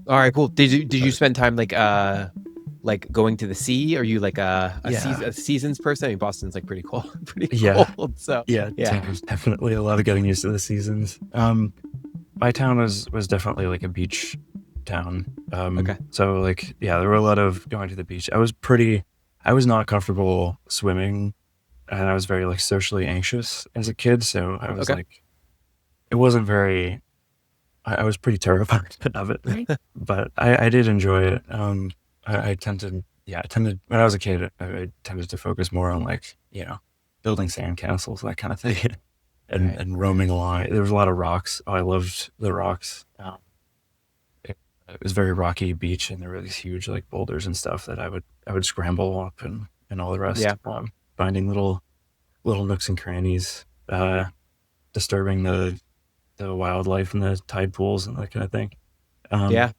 All right, cool. Did you spend time like going to the sea? Are you like Yeah, a seasons person? I mean, Boston's like pretty cold, pretty yeah, cold. So yeah. yeah. Definitely a lot of getting used to the seasons. My town was definitely like a beach town. Okay. So like yeah, there were a lot of going to the beach. I was not comfortable swimming, and I was very like socially anxious as a kid. So I was Okay. like, it wasn't very. I was pretty terrified of it, but I did enjoy it. I tended, yeah, I tended when I was a kid, I tended to focus more on like building sandcastles, that kind of thing, and Right. and Right. roaming along. There was a lot of rocks. Oh, I loved the rocks. It was very rocky beach, and there were these huge like boulders and stuff that I would scramble up and all the rest, Yeah. finding little nooks and crannies, disturbing the wildlife in the tide pools and that kind of thing. Um, Yeah.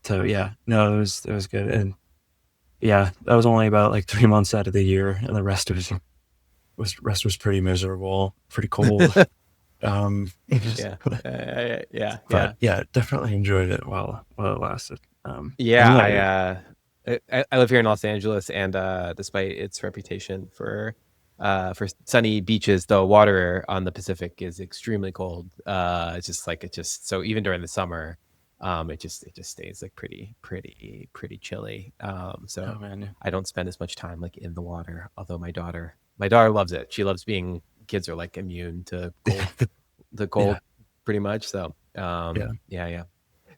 so yeah, no, it was good, and yeah, that was only about like 3 months out of the year, and the rest was pretty miserable, pretty cold. Yeah. Yeah. But Yeah. yeah, definitely enjoyed it while it lasted. And Yeah. yeah, I live here in Los Angeles, and despite its reputation for sunny beaches, the water on the Pacific is extremely cold. It's just like it just so even during the summer, it just stays like pretty chilly. So oh man, I don't spend as much time like in the water. Although my daughter loves it. She loves being kids are like immune to yeah, cold pretty much. So yeah. yeah, yeah.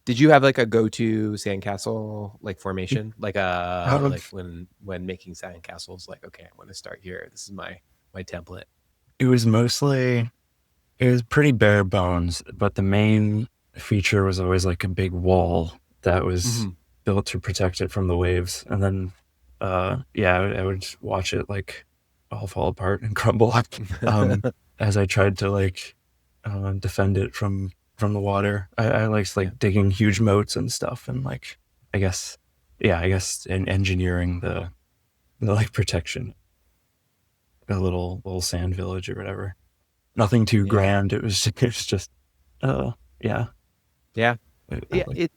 Did you have like a go-to sandcastle like formation? Like like Um, when making sandcastles, like okay, I want to start here. This is my template. it was mostly it was pretty bare bones, but the main feature was always like a big wall that was Hmm. built to protect it from the waves. And then, yeah, I would watch it like all fall apart and crumble um, as I tried to like defend it from the water. I liked Yeah, like digging huge moats and stuff, and like I guess, yeah, I guess engineering the like protection, a little sand village or whatever. Nothing too yeah, grand. It was just uh yeah. yeah, I yeah. like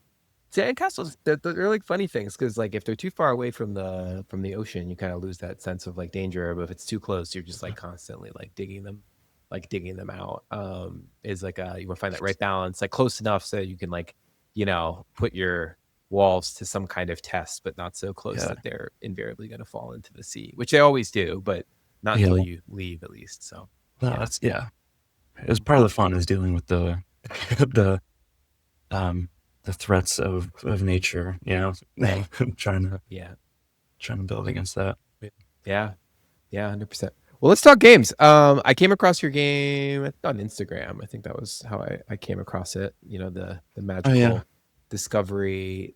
Sandcastles, they're like funny things because like if they're too far away from the ocean, you kind of lose that sense of like danger. But if it's too close, you're just like constantly like digging them out. Is like you want to find that right balance, like close enough so you can like put your walls to some kind of test, but not so close yeah. that they're invariably going to fall into the sea, which they always do, but not Yeah. until you leave at least. So No, yeah, that's yeah. It was part of the fun is dealing with the the um the threats of nature, right, trying to yeah, build against that. yeah. Yeah, 100%. Well, let's talk games. I came across your game on Instagram. I think that was how I came across it. The Oh yeah.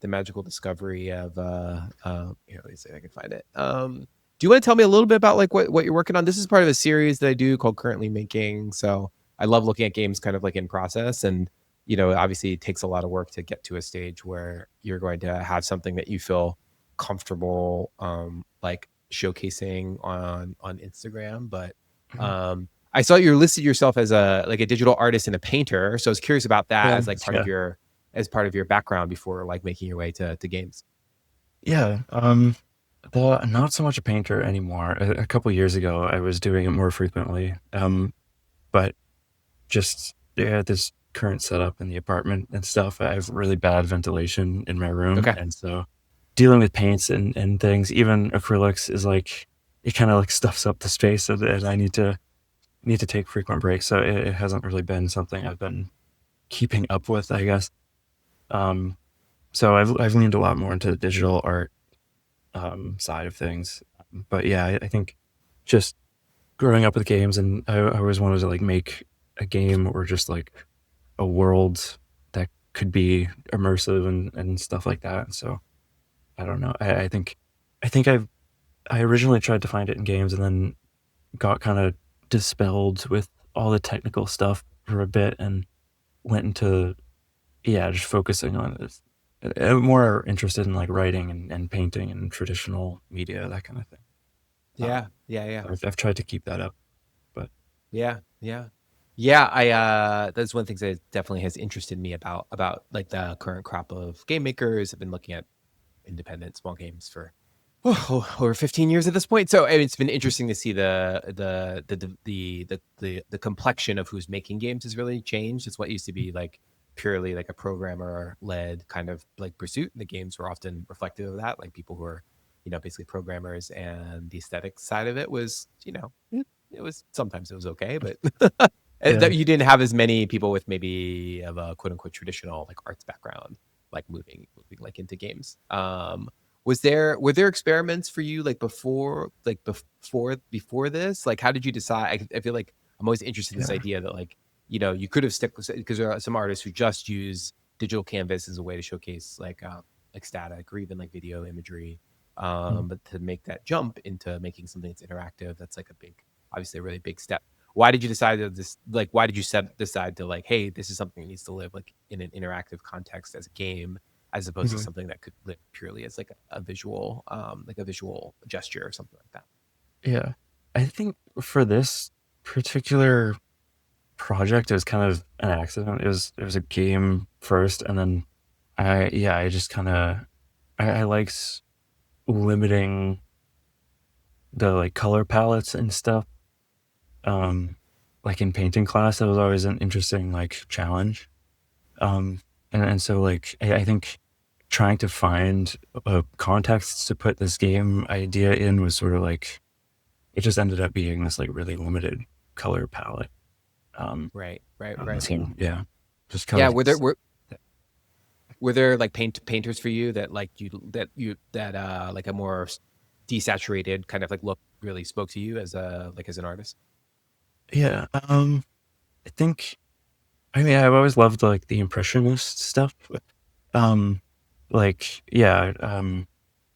magical discovery of let me see if I can find it. Do you want to tell me a little bit about like what you're working on? This is part of a series that I do called Currently Making. So I love looking at games kind of like in process, and obviously it takes a lot of work to get to a stage where you're going to have something that you feel comfortable like showcasing on Instagram. But Mhm. I saw you listed yourself as a digital artist and a painter, so I was curious about that Yeah. as like Yeah. part of your background before like making your way to games. Yeah. Not so much a painter anymore. A couple years ago I was doing it more frequently. But just yeah, this current setup in the apartment and stuff, I have really bad ventilation in my room, Okay. and so dealing with paints and things, even acrylics, is like it kind of like stuffs up the space, and I need to take frequent breaks. So it hasn't really been something I've been keeping up with, I guess. Um, so I've leaned a lot more into the digital art side of things. But yeah, I think just growing up with games, and I always wanted to like make a game or just like a world that could be immersive and stuff like that. So I don't know. I think I originally tried to find it in games and then got kind of dispelled with all the technical stuff for a bit and went into yeah, just focusing on this. I'm more interested in like writing and painting and traditional media, that kind of thing. Yeah. Yeah. Yeah. I've tried to keep that up, but Yeah. Yeah. Yeah, I that's one of the things that definitely has interested me about like the current crop of game makers. I've been looking at independent small games for over 15 years at this point. So I mean, it's been interesting to see the complexion of who's making games has really changed. It's what used to be like purely like a programmer led kind of like pursuit. The games were often reflective of that, like people who are, basically programmers, and the aesthetic side of it was, it was sometimes it was okay, but Yeah, that you didn't have as many people with maybe of a quote unquote traditional like arts background, like moving like into games. Were there experiments for you like before this? Like, how did you decide? I feel like I'm always interested in this yeah, idea that like, you could have stuck with, because there are some artists who just use digital canvas as a way to showcase like static or even like video imagery. mm, But to make that jump into making something that's interactive, that's like a big, obviously a really big step. Why did you decide to this, like, why did you decide to like, hey, this is something that needs to live like in an interactive context as a game, as opposed to mhm. something that could live purely as like a visual gesture or something like that? Yeah. I think for this particular project, it was kind of an accident. It was a game first, and then I just kind of I liked limiting the like color palettes and stuff. Um, like in painting class, that was always an interesting like challenge. Um, and so like I think trying to find a context to put this game idea in was sort of like it just ended up being this like really limited color palette. Um, Right, right, right. so yeah, just kind Yeah, of were there like painters for you that like that like a more desaturated kind of like look really spoke to you as a like as an artist? yeah. I think I mean I've always loved like the impressionist stuff. Um, like yeah.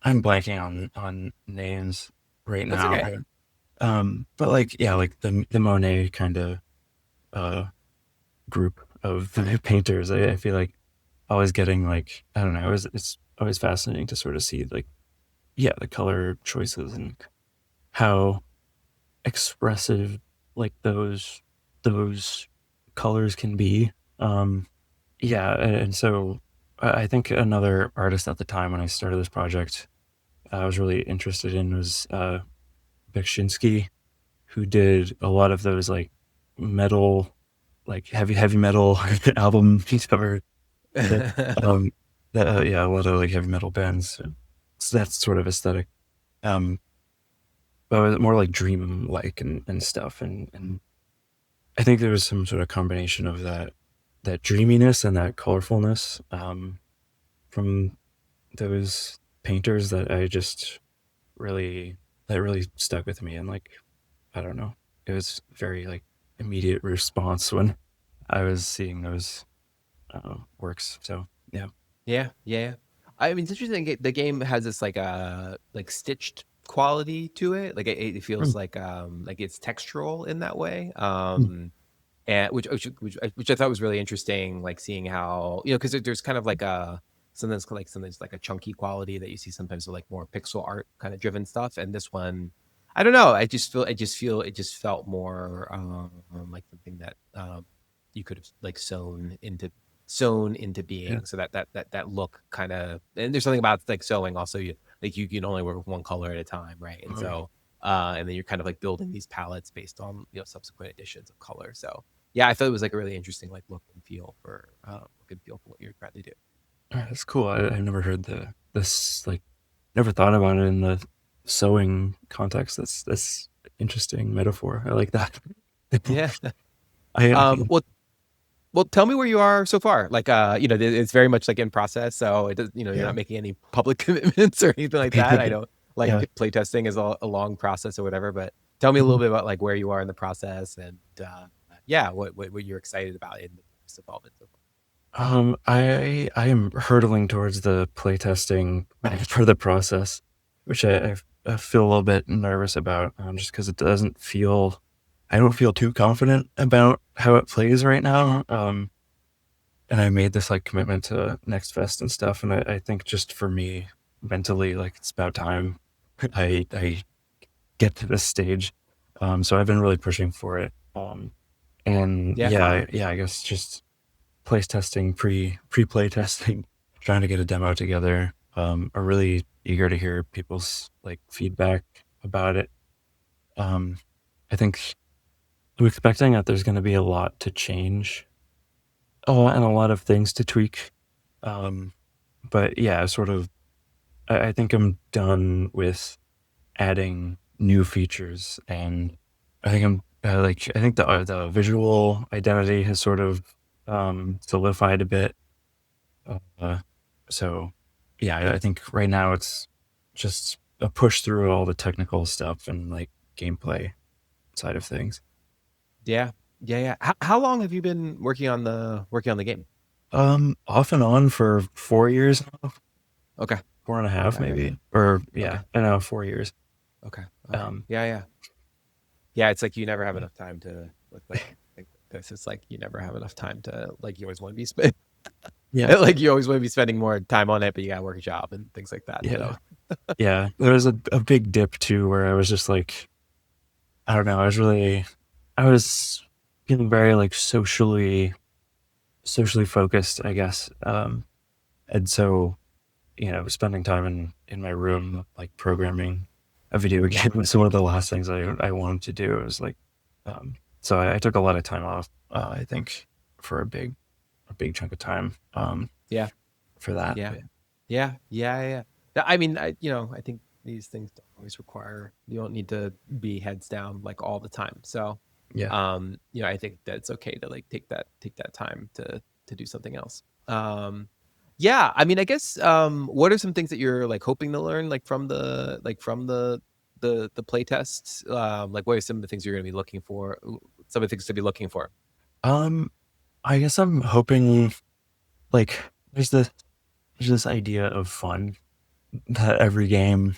I'm blanking on names right That's now. okay. But like yeah, like the Monet kind of uh group of painters. I feel like always getting like I don't know. It's always fascinating to sort of see like yeah the color choices and how expressive like those colors can be. Yeah, and so I think another artist at the time when I started this project I was really interested in was Beksinski, who did a lot of those like metal, like heavy metal album cover. That, um, yeah, a lot of like heavy metal bands. So that's sort of aesthetic. Um, but it was more like dream like and stuff. And I think there was some sort of combination of that dreaminess and that colorfulness from those painters that I just really that really stuck with me. And like I don't know, it was very like immediate response when I was seeing those works. So yeah. Yeah, yeah, yeah. I mean, it's interesting. The game has this like stitched quality to it. Like it feels Mm, like it's textural in that way. mm, And which I thought was really interesting. Like seeing how, because there's kind of like a sometimes like a chunky quality that you see sometimes with like more pixel art kind of driven stuff. And this one, I don't know. It just felt more like something that you could have like sewn into yeah. being, so that look kind of, and there's something about like sewing also, you can only work with one color at a time, right? And Oh, yeah. so and then you're kind of like building these palettes based on subsequent additions of color. So yeah, I thought it was like a really interesting like look and feel for what you're trying to do. All right, that's cool. I've never heard this like never thought about it in the sewing context. That's interesting metaphor. I like that. Yeah. I Well, tell me where you are so far. Like, it's very much like in process. So it does, you're yeah. not making any public commitments or anything like that. I know like Yeah. playtesting is a long process or whatever, but tell me a little Mhm. bit about like where you are in the process, and yeah, what you're excited about in this development so far. I am hurtling towards the playtesting for the process, which I feel a little bit nervous about, just because it doesn't feel. I don't feel too confident about how it plays right now. And I made this like commitment to Next Fest and stuff, and I think just for me mentally, like it's about time I get to this stage. So I've been really pushing for it. And Yeah. yeah, I guess just place testing, pre play testing, trying to get a demo together. I'm really eager to hear people's like feedback about it. Um, I think I'm expecting that there's going to be a lot to change, and a lot of things to tweak. Um, but yeah, sort of, I think I'm done with adding new features, and I think I'm like I think the visual identity has sort of solidified a bit. Uh, so yeah, I think right now it's just a push through all the technical stuff and like gameplay side of things. Yeah. Yeah. Yeah. How long have you been working on the game? Off and on for 4 years now, Okay. 4.5 Yeah. Yeah. maybe, or Okay. yeah, I know 4 years. Okay. Okay. Um, Yeah. Yeah. Yeah. It's like you never have enough time to like this. It's like you never have enough time to like you always want to be spend yeah, like you always want to be spending more time on it, but you gotta work a job and things like that. yeah, So yeah. There was a big dip too where I was just like, I don't know, I was feeling very like socially focused, I guess. And so spending time in my room, like programming a video game was one of the last things I wanted to do. It was like, so I took a lot of time off. I think for a big chunk of time yeah. for that. Yeah. But Yeah. Yeah. Yeah. I mean, I think these things don't always require, you don't need to be heads down like all the time. So, yeah, I think that it's okay to like take that time to do something else. Yeah, I mean, I guess, what are some things that you're like hoping to learn like from the play tests? Like what are some of the things you're going to be looking for? Some of the things to be looking for? um, I guess I'm hoping like there's this idea of fun that every game,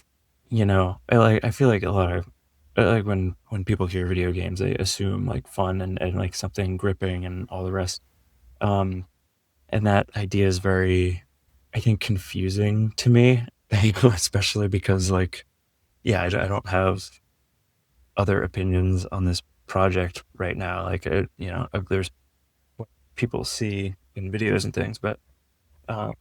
I feel like a lot of like when people hear video games, they assume like fun and like something gripping and all the rest. Um, and that idea is very, I think, confusing to me, especially because like, yeah, I don't have other opinions on this project right now. Like, there's what people see in videos and things, but uh,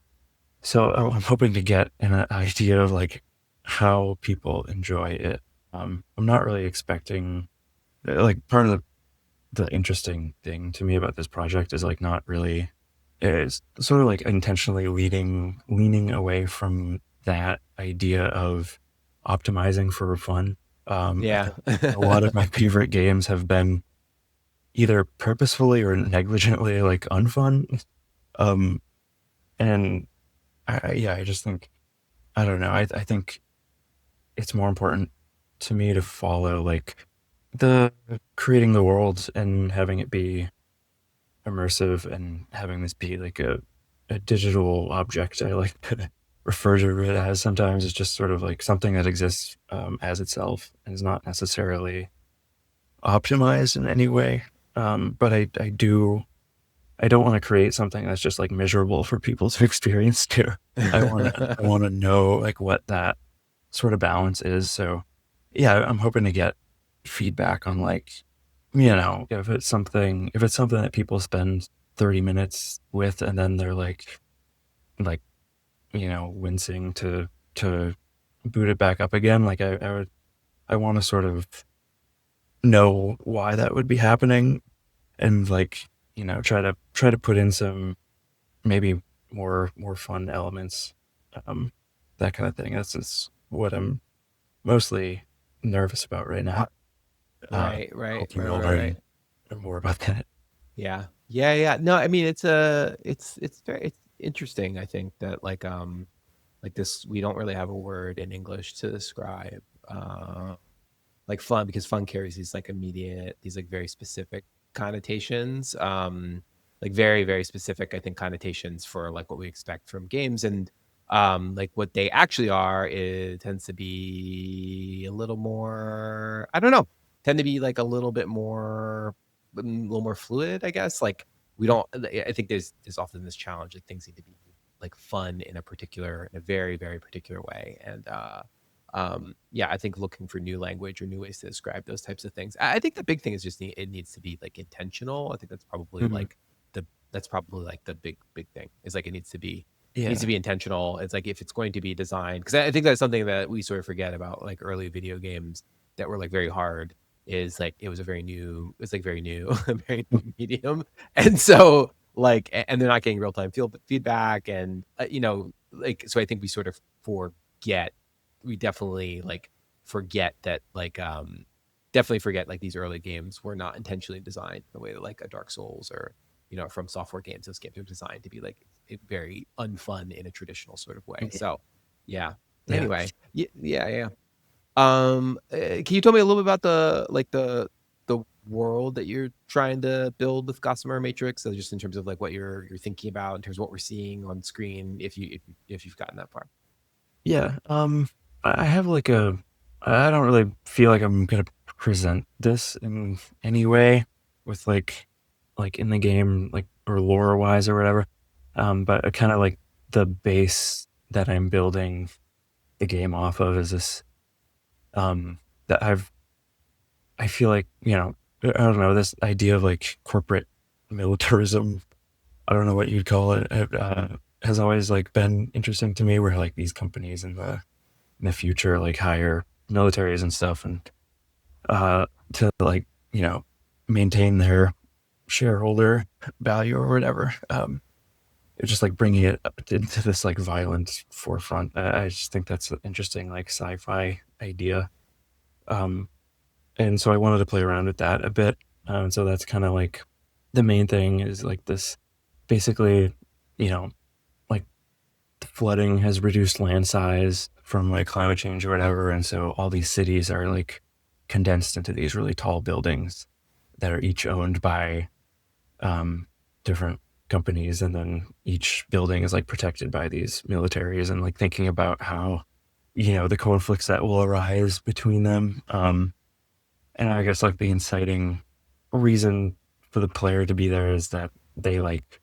so I'm hoping to get an idea of like how people enjoy it. I'm not really expecting like part of the interesting thing to me about this project is like not really is sort of like intentionally leaning away from that idea of optimizing for fun. I Yeah. think a lot of my favorite games have been either purposefully or negligently like unfun. Um, and yeah, I just think I don't know. I think it's more important to me to follow like the creating the world and having it be immersive and having this be like a digital object. I like to refer to it as sometimes it's just sort of like something that exists as itself and is not necessarily optimized in any way. But I don't want to create something that's just like miserable for people to experience too. I want to know like what that sort of balance is. So yeah, I'm hoping to get feedback on like, if it's something that people spend 30 minutes with and then they're like, wincing to boot it back up again. Like I want to sort of know why that would be happening and like, try to put in some maybe more fun elements, um, that kind of thing. That's just what I'm mostly nervous about right now. Right, right, Hoping right, we'll right, right. learn more about that. Yeah. Yeah, yeah. No, I mean it's very it's interesting, I think, that like this we don't really have a word in English to describe like fun, because fun carries these like immediate, these like very specific connotations, like very very specific, I think, connotations for like what we expect from games. And like what they actually are, it tends to be a little more, I don't know, tend to be like a little bit more, a little more fluid, I guess. Like we don't, I think there's often this challenge that things need to be like fun in a particular, in a very very particular way. And yeah, I think looking for new language or new ways to describe those types of things. I think the big thing is just it needs to be like intentional. I think Mhm. that's probably like the big thing is like it needs to Yeah. be intentional. It's like if it's going to be designed, because I think that's something that we sort of forget about like early video games that were like very hard is like it was a very new, it's like very new, a very new medium, and so like and they're not getting real time feedback, and like so I think we sort of forget we definitely like forget that like definitely forget like these early games were not intentionally designed the way that like a Dark Souls or from software games. Those games are designed to be like very unfun in a traditional sort of way. Yeah. So yeah. Yeah. Anyway, yeah. Can you tell me a little bit about the world that you're trying to build with Gossamer Matrix? So just in terms of like what you're thinking about in terms of what we're seeing on screen, if you've gotten that far. Yeah. I have like I don't really feel like I'm gonna present this in any way with like in the game, like or lore wise or whatever. But I kind of like the base that I'm building the game off of is this that I feel like, I don't know, this idea of like corporate militarism, I don't know what you'd call it, has always like been interesting to me where like these companies in the future like hire militaries and stuff and to like, maintain their shareholder value or whatever. It's just like bringing it up into this like violent forefront. I just think that's an interesting like sci-fi idea. Um, and so I wanted to play around with that a bit. And so that's kind of like the main thing is like this basically, you know, like the flooding has reduced land size from like climate change or whatever. And so all these cities are like condensed into these really tall buildings that are each owned by um, different companies. And then each building is like protected by these militaries and like thinking about how, the conflicts that will arise between them. And I guess like the inciting reason for the player to be there is that they like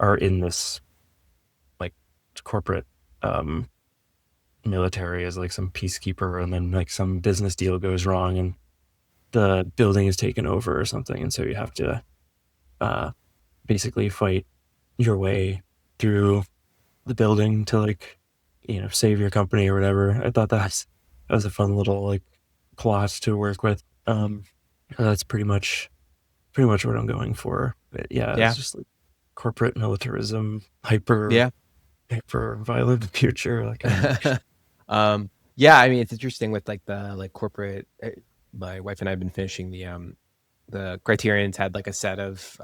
are in this like corporate um military as like some peacekeeper, and then like some business deal goes wrong and the building is taken over or something, and so you have to uh basically fight your way through the building to like save your company or whatever. I thought that was a fun little like plot to work with. That's pretty much what I'm going for. But yeah, it's Yeah. just like corporate militarism, Yeah. hyper violent future. Like I don't know. Yeah, I mean, it's interesting with like the like corporate. My wife and I have been finishing the Criterion's had like a set of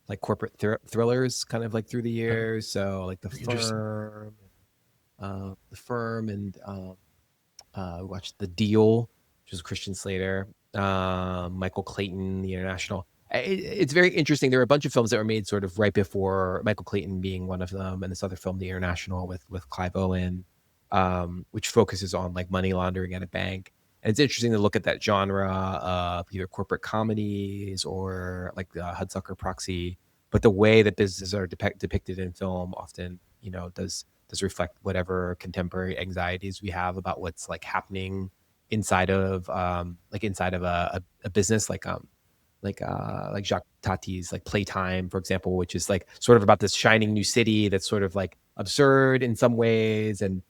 like corporate thrillers kind of like through the years. So like Interesting. the firm, and we watched The Deal, which was Christian Slater, Michael Clayton, The International. It's very interesting. There were a bunch of films that were made sort of right before Michael Clayton being one of them, and this other film, The International, with Clive Owen, which focuses on like money laundering at a bank. And it's interesting to look at that genre of either corporate comedies or like the Hudsucker Proxy, but the way that businesses are depicted in film often, does reflect whatever contemporary anxieties we have about what's like happening inside of a business like Jacques Tati's like Playtime, for example, which is like sort of about this shining new city that's sort of like absurd in some ways, and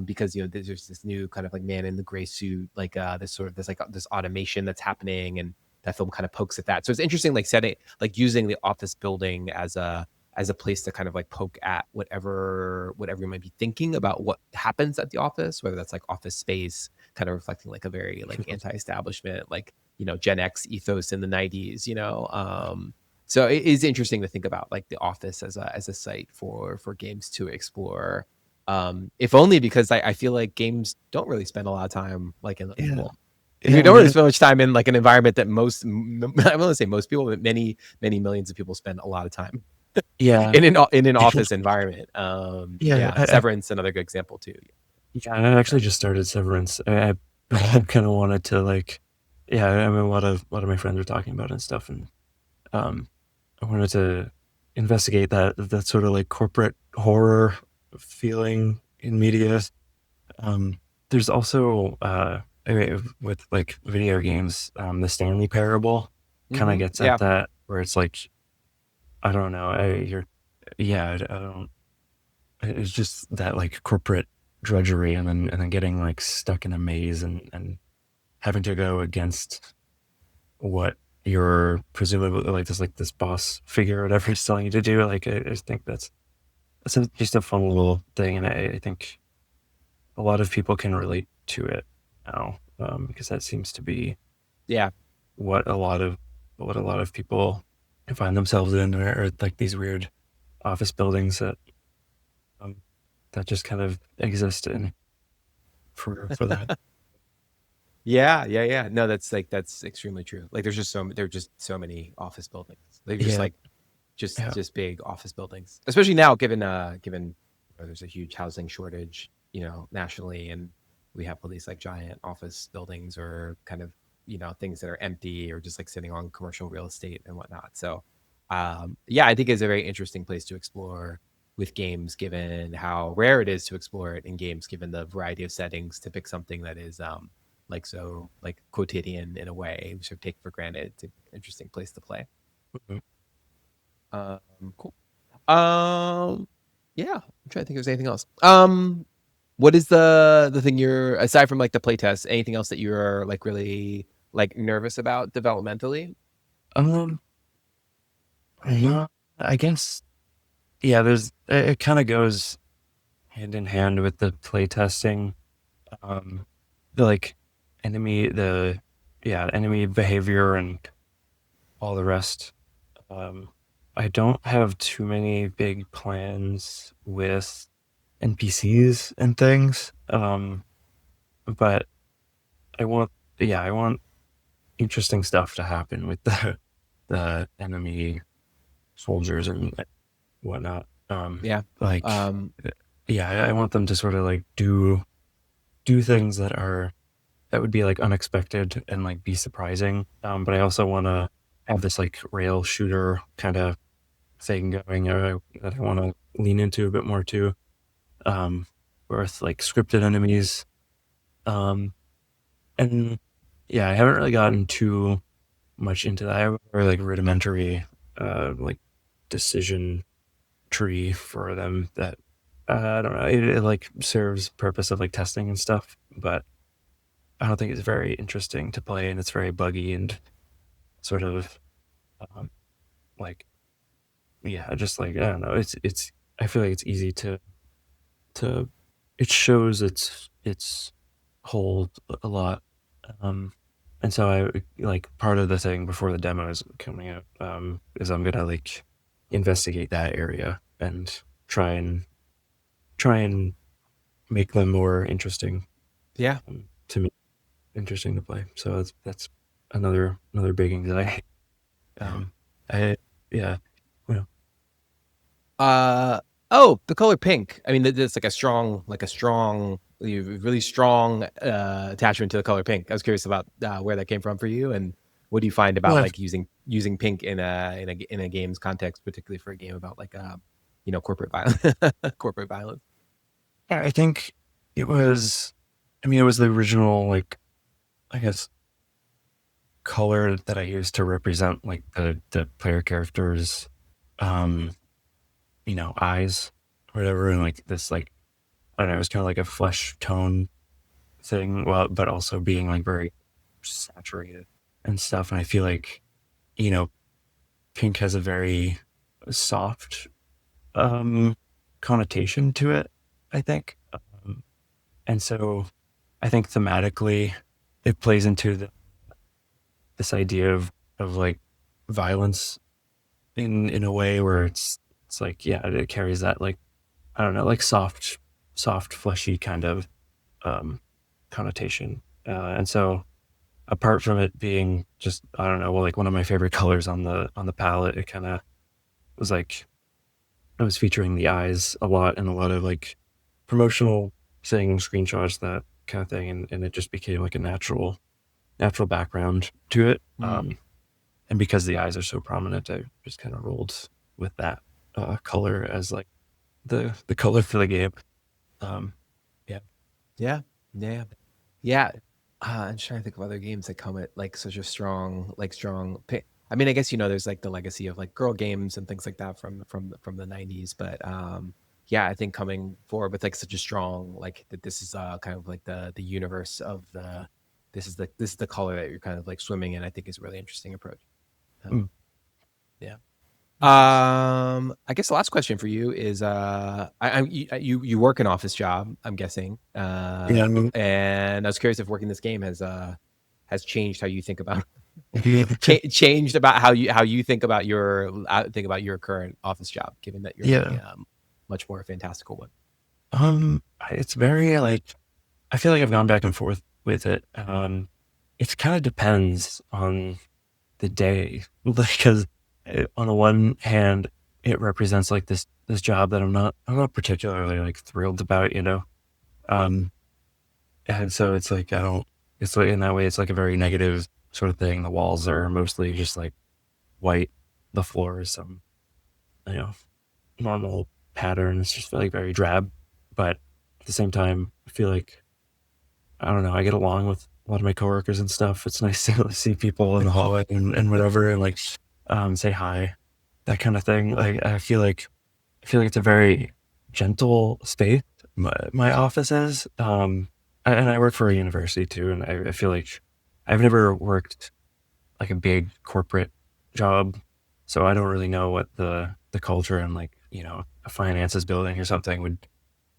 because there's this new kind of like man in the gray suit, like this automation that's happening, and that film kind of pokes at that. So it's interesting, like setting like using the office building as a place to kind of like poke at whatever you might be thinking about what happens at the office, whether that's like office space, kind of reflecting like a very like anti-establishment, like Gen X ethos in the 90s. So it is interesting to think about like the office as a site for games to explore. If only because I feel like games don't really spend a lot of time like in Yeah, well, we yeah, don't really man. spend much time in like an environment that I won't say most people, but many millions of people spend a lot of time Yeah, in an office environment. yeah. Yeah, Severance, another good example too. Yeah, I actually just started Severance. I kind of wanted to like, yeah. I mean, a lot of my friends were talking about it and stuff, and um, I wanted to investigate that sort of like corporate horror feeling in media. Um, there's also with like video games, the Stanley Parable kind of gets at Yeah. that, where it's like, I don't know, I don't. It's just that like corporate drudgery, and then getting like stuck in a maze, and having to go against what your presumably like this boss figure or whatever is telling you to do. Like I just think that's just a fun little thing, and I think a lot of people can relate to it now, because that seems to be Yeah. what a lot of people find themselves in, or like these weird office buildings um, that just kind of exist in for that. Yeah, yeah, yeah. No, that's extremely true. Like there are just so many office buildings. They're just Yeah, like yeah. just big office buildings. Especially now given there's a huge housing shortage, nationally, and we have all these like giant office buildings or kind of, things that are empty or just like sitting on commercial real estate and whatnot. So yeah, I think it's a very interesting place to explore with games, given how rare it is to explore it in games, given the variety of settings, to pick something that is like so like quotidian in a way, we sort of take for granted. It's an interesting place to play. Mhm. Cool. Um, yeah, I'm trying to think if there's anything else. What is the thing you're, aside from like the playtest, anything else that you're like really like nervous about developmentally? Um, yeah, I guess, yeah. It kind of goes hand in hand with the playtesting. Um, the like the enemy behavior and all the rest. Um, I don't have too many big plans with NPCs and things. But I want interesting stuff to happen with the enemy soldiers and whatnot. Yeah. Like, Um, yeah, I want them to sort of like do things that would be like unexpected and like be surprising. But I also want to have this like rail shooter kind of thing going, that I want to lean into a bit more too. Um, with like scripted enemies. Um, and yeah, I haven't really gotten too much into that. I have a very like rudimentary, like decision tree for them that, I don't know. It like serves purpose of like testing and stuff, but I don't think it's very interesting to play, and it's very buggy and sort of, um, like, yeah, just like, I don't know. It's I feel like it's easy to it shows its hold a lot. Um, and so I like part of the thing before the demo is coming out, is I'm gonna like investigate that area and try and try and make them more interesting, yeah. to me, interesting to play. So that's another big anxiety. Yeah. Um, I yeah, well, Uh oh, the color pink. I mean, there's like a strong, really strong attachment to the color pink. I was curious about where that came from for you, and what do you find about well, like using pink in a game's context, particularly for a game about like corporate violence, corporate violence. I think it was. I mean, it was the original, like, I guess, color that I used to represent like the player characters, um, eyes or whatever, and like this, like, I don't know, it was kind of like a flesh tone thing, well, but also being like very saturated and stuff. And I feel like, you know, pink has a very soft, um connotation to it, I think. And so I think thematically it plays into this idea of like violence in a way where it's like, yeah, it carries that, like, I don't know, like soft fleshy kind of, um connotation. And so apart from it being just, I don't know, well, like one of my favorite colors on the palette, it kind of was like I was featuring the eyes a lot in a lot of like promotional things, screenshots, that kind of thing, and it just became like a natural background to it. Mm. And because the eyes are so prominent, I just kind of rolled with that, color as like the color for the game. Um, yeah. Yeah. Yeah. Yeah. I'm trying to think of other games that come at like such a strong, I mean, I guess there's like the legacy of like girl games and things like that from the '90s, but yeah, I think coming forward with like such a strong like that this is kind of like the universe of the this is the color that you're kind of like swimming in. I think is a really interesting approach. Mm, Yeah. thanks. I guess the last question for you is, you work an office job, I'm guessing, Yeah, I mean, and I was curious if working this game has changed how you think about yeah. changed about how you think about your current office job, given that you're in Yeah. a much more fantastical one. It's very like I feel like I've gone back and forth with it. It kind of depends on the day because on the one hand, it represents like this job that I'm not particularly like thrilled about, you know. Um, and so it's like I don't. It's like in that way, it's like a very negative sort of thing. The walls are mostly just like white. The floor is some you know normal pattern. It's just like very drab, but at the same time, I feel like I don't know. I get along with a lot of my coworkers and stuff. It's nice to see people in the hallway and whatever, and like say hi, that kind of thing. Like I feel like it's a very gentle space. My office is, and I work for a university too, and I feel like I've never worked like a big corporate job, so I don't really know what the culture and like a finances building or something would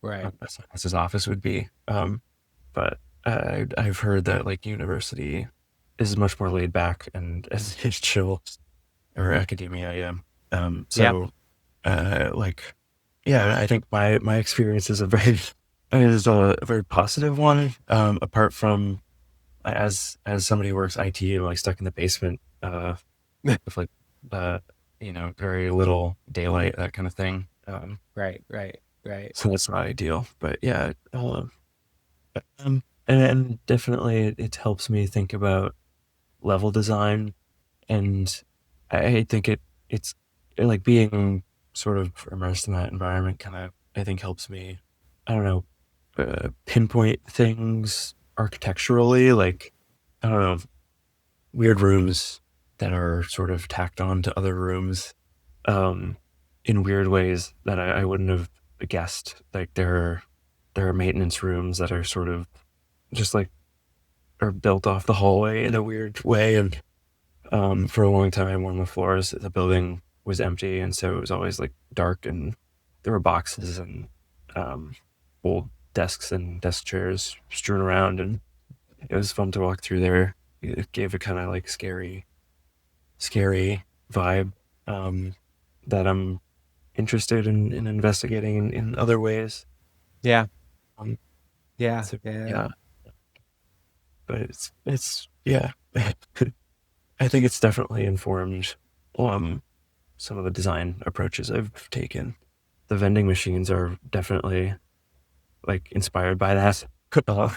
Right. a sciences office would be. But I've heard that like university is much more laid back and is chill, or academia, yeah. Yeah. So like yeah, I think my experience is a very positive one. Apart from as somebody who works IT and like stuck in the basement with like uh very little daylight, that kind of thing. Right. Right. Right. So that's not ideal. But yeah, and definitely it helps me think about level design, and I think it's like being sort of immersed in that environment kind of I think helps me. I don't know, pinpoint things architecturally, like I don't know, weird rooms that are sort of tacked on to other rooms um, in weird ways that I wouldn't have guessed. Like there are maintenance rooms that are sort of just like are built off the hallway in a weird way, and for a long time, one of the floors of the building was empty, and so it was always like dark, and there were boxes and um, old desks and desk chairs strewn around, and it was fun to walk through there. It gave a kind of like scary vibe um, that I'm interested in investigating in other ways. Yeah. Um, Yeah. so Yeah. yeah, but it's yeah. I think it's definitely informed um, some of the design approaches I've taken. The vending machines are definitely like inspired by that. Uh,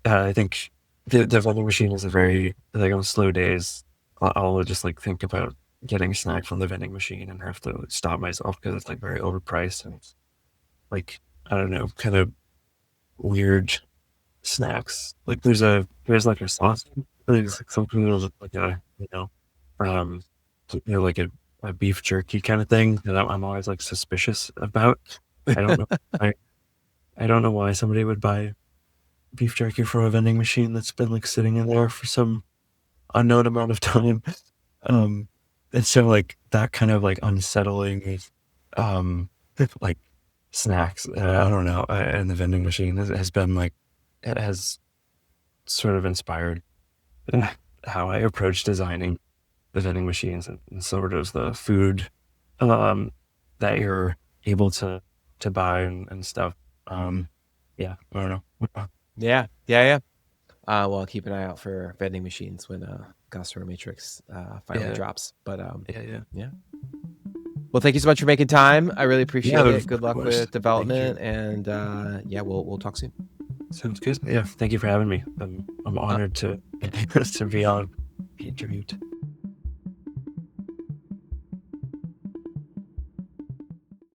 I think the vending machine is a very like on slow days. I'll just like think about getting a snack from the vending machine and have to stop myself because it's like very overpriced and it's like I don't know, kind of weird snacks. Like there's like a sausage. There's like something that looks like um, like a beef jerky kind of thing that I'm always like suspicious about. I don't know. I I don't know why somebody would buy beef jerky from a vending machine that's been like sitting in there for some unknown amount of time. Um, and so like that kind of like unsettling, um, like snacks. I don't know. And the vending machine has been like it has sort of inspired how I approach designing the vending machines and sort of the food um, that you're able to buy and stuff. Um, yeah, I don't know. Yeah. Yeah. Yeah. Well, keep an eye out for vending machines when Gossamer Matrix finally Yeah, drops. But yeah. yeah. Well, thank you so much for making time. I really Yeah, appreciate it. Good of luck course. with Thank you. development, and yeah, we'll talk soon. Sounds good. Yeah, thank you for having me. I'm Uh, honored to to be on the interview.